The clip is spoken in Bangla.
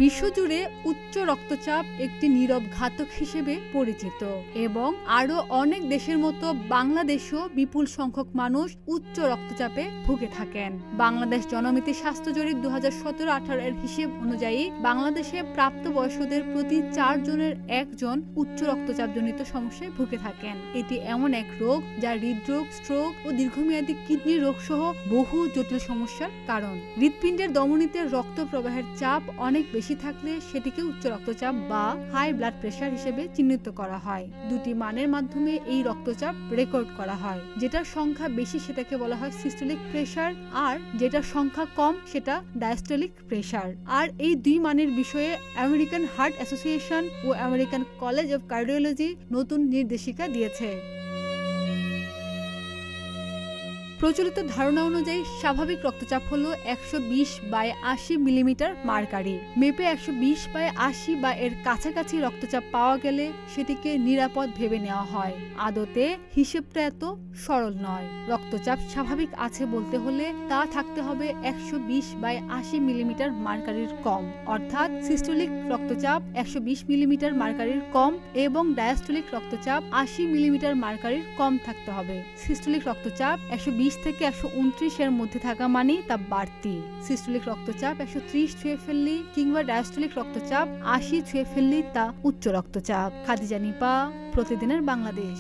বিশ্বজুড়ে উচ্চ রক্তচাপ একটি নীরব ঘাতক হিসেবে পরিচিত এবং আরও অনেক দেশের মতো বাংলাদেশেও বিপুল সংখ্যক মানুষ উচ্চ রক্তচাপে ভুগে থাকেন। বাংলাদেশ জনমিতি স্বাস্থ্য জরিপ 2017-18 এর হিসেব অনুযায়ী বাংলাদেশে প্রাপ্তবয়স্কদের প্রতি 4 জনের 1 জন উচ্চ রক্তচাপজনিত সমস্যায় ভুগে থাকেন। এটি এমন এক রোগ যা হৃদরোগ, স্ট্রোক ও দীর্ঘমেয়াদী কিডনি রোগ সহ বহু জটিল সমস্যার কারণ। হৃৎপিণ্ডের ধমনীতে রক্ত প্রবাহের চাপ অনেক বেশি থাকলে সেটিকে উচ্চ রক্তচাপ বা হাই ব্লাড প্রেশার হিসেবে চিহ্নিত করা হয়। দুটি মানের মাধ্যমে এই রক্তচাপ রেকর্ড করা হয়। যেটার সংখ্যা বেশি সেটাকে বলা হয় সিস্টোলিক প্রেশার, আর যেটার সংখ্যা কম সেটা ডায়াস্টোলিক প্রেশার। আর এই দুই মানের বিষয়ে আমেরিকান হার্ট অ্যাসোসিয়েশন ও আমেরিকান কলেজ অফ কার্ডিওলজি নতুন নির্দেশিকা দিয়েছে। প্রচলিত ধারণা অনুযায়ী স্বাভাবিক রক্তচাপ হলো 120/80 মিলিমিটার মার্কারি। মেপে 120/80 বা এর কাছাকাছি রক্তচাপ পাওয়া গেলে সেটিকে নিরাপদ ভেবে নেওয়া হয়। আদতে হিসেবটা এত সরল নয়। রক্তচাপ স্বাভাবিক আছে বলতে হলে তা থাকতে হবে 120/80 মিলিমিটার মার্কারির কম, অর্থাৎ সিস্টোলিক রক্তচাপ 120 মিলিমিটার মার্কারির কম এবং ডায়াস্টোলিক রক্তচাপ 80 মিলিমিটার মার্কারির কম থাকতে হবে। সিস্টোলিক রক্তচাপ 120 থেকে 129 এর মধ্যে থাকা মানেই তা বাড়তি। সিস্টোলিক রক্তচাপ 130 ছুঁয়ে ফেললে কিংবা ডায়াস্টোলিক রক্তচাপ 80 ছুঁয়ে ফেললেই তা উচ্চ রক্তচাপ। খাদিজা নিপা, প্রতিদিনের বাংলাদেশ।